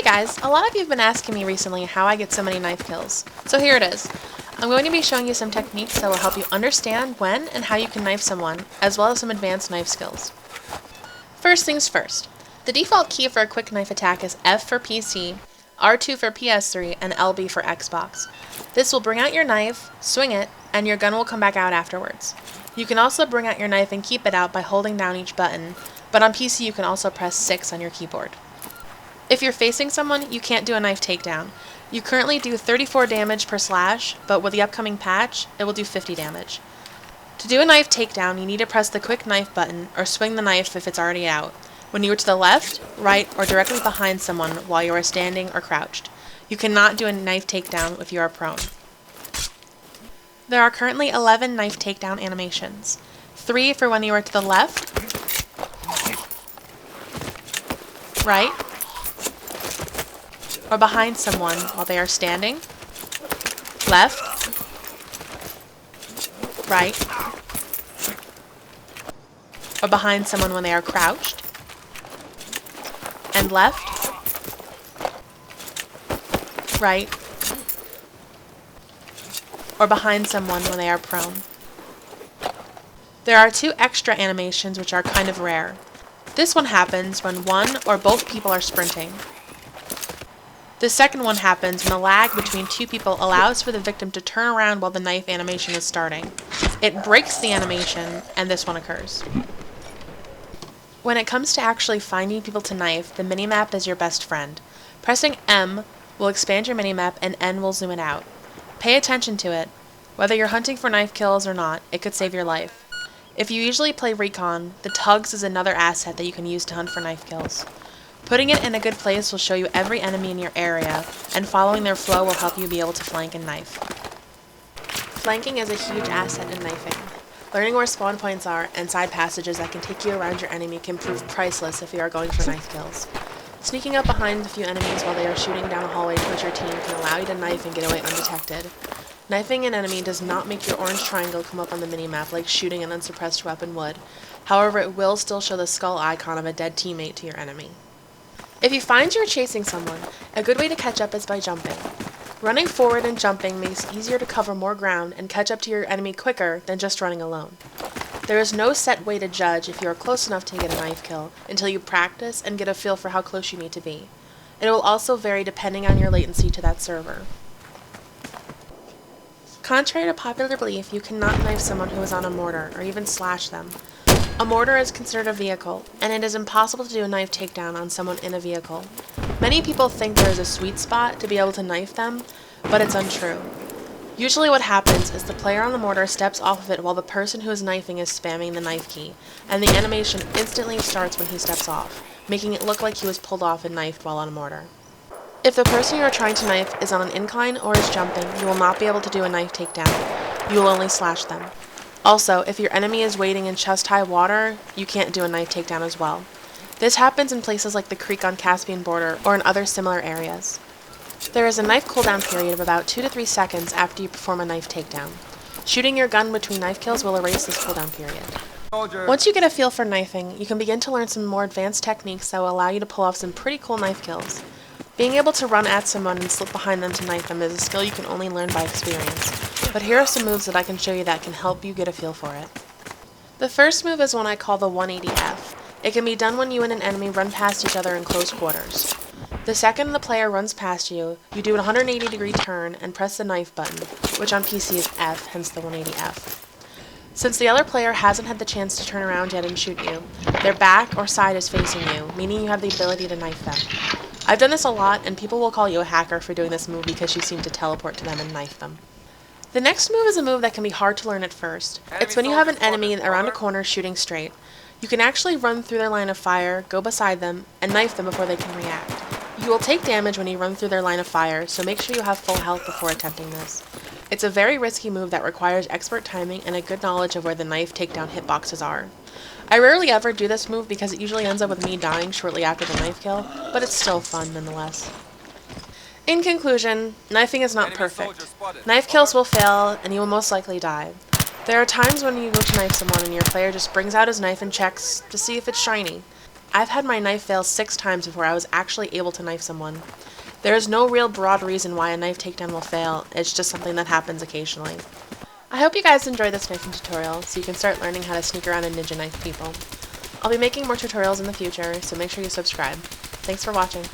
guys, a lot of you have been asking me recently how I get so many knife kills. So here it is. I'm going to be showing you some techniques that will help you understand when and how you can knife someone, as well as some advanced knife skills. First things first. The default key for a quick knife attack is F for PC, R2 for PS3, and LB for Xbox. This will bring out your knife, swing it, and your gun will come back out afterwards. You can also bring out your knife and keep it out by holding down each button, but on PC you can also press 6 on your keyboard. If you're facing someone, you can't do a knife takedown. You currently do 34 damage per slash, but with the upcoming patch, it will do 50 damage. To do a knife takedown, you need to press the quick knife button, or swing the knife if it's already out, when you are to the left, right, or directly behind someone while you are standing or crouched. You cannot do a knife takedown if you are prone. There are currently 11 knife takedown animations. 3 for when you are to the left, right, or behind someone while they are standing, left, right, or behind someone when they are crouched, and left, right, or behind someone when they are prone. There are 2 extra animations which are kind of rare. This one happens when one or both people are sprinting. The second one happens when the lag between 2 people allows for the victim to turn around while the knife animation is starting. It breaks the animation, and this one occurs. When it comes to actually finding people to knife, the minimap is your best friend. Pressing M will expand your minimap and N will zoom it out. Pay attention to it. Whether you're hunting for knife kills or not, it could save your life. If you usually play Recon, the tugs is another asset that you can use to hunt for knife kills. Putting it in a good place will show you every enemy in your area, and following their flow will help you be able to flank and knife. Flanking is a huge asset in knifing. Learning where spawn points are and side passages that can take you around your enemy can prove priceless if you are going for knife kills. Sneaking up behind a few enemies while they are shooting down a hallway towards your team can allow you to knife and get away undetected. Knifing an enemy does not make your orange triangle come up on the minimap like shooting an unsuppressed weapon would. However, it will still show the skull icon of a dead teammate to your enemy. If you find you're chasing someone, a good way to catch up is by jumping. Running forward and jumping makes it easier to cover more ground and catch up to your enemy quicker than just running alone. There is no set way to judge if you are close enough to get a knife kill until you practice and get a feel for how close you need to be. It will also vary depending on your latency to that server. Contrary to popular belief, you cannot knife someone who is on a mortar or even slash them. A mortar is considered a vehicle, and it is impossible to do a knife takedown on someone in a vehicle. Many people think there is a sweet spot to be able to knife them, but it's untrue. Usually what happens is the player on the mortar steps off of it while the person who is knifing is spamming the knife key, and the animation instantly starts when he steps off, making it look like he was pulled off and knifed while on a mortar. If the person you are trying to knife is on an incline or is jumping, you will not be able to do a knife takedown. You will only slash them. Also, if your enemy is wading in chest-high water, you can't do a knife takedown as well. This happens in places like the creek on Caspian border or in other similar areas. There is a knife cooldown period of about 2 to 3 seconds after you perform a knife takedown. Shooting your gun between knife kills will erase this cooldown period. Once you get a feel for knifing, you can begin to learn some more advanced techniques that will allow you to pull off some pretty cool knife kills. Being able to run at someone and slip behind them to knife them is a skill you can only learn by experience, but here are some moves that I can show you that can help you get a feel for it. The first move is one I call the 180F. It can be done when you and an enemy run past each other in close quarters. The second the player runs past you, you do a 180-degree turn and press the knife button, which on PC is F, hence the 180F. Since the other player hasn't had the chance to turn around yet and shoot you, their back or side is facing you, meaning you have the ability to knife them. I've done this a lot, and people will call you a hacker for doing this move because you seem to teleport to them and knife them. The next move is a move that can be hard to learn at first. It's when you have an enemy around a corner shooting straight. You can actually run through their line of fire, go beside them, and knife them before they can react. You will take damage when you run through their line of fire, so make sure you have full health before attempting this. It's a very risky move that requires expert timing and a good knowledge of where the knife takedown hitboxes are. I rarely ever do this move because it usually ends up with me dying shortly after the knife kill, but it's still fun nonetheless. In conclusion, knifing is not perfect. Knife kills will fail, and you will most likely die. There are times when you go to knife someone and your player just brings out his knife and checks to see if it's shiny. I've had my knife fail 6 times before I was actually able to knife someone. There is no real broad reason why a knife takedown will fail, it's just something that happens occasionally. I hope you guys enjoyed this knifing tutorial, so you can start learning how to sneak around and ninja knife people. I'll be making more tutorials in the future, so make sure you subscribe. Thanks for watching.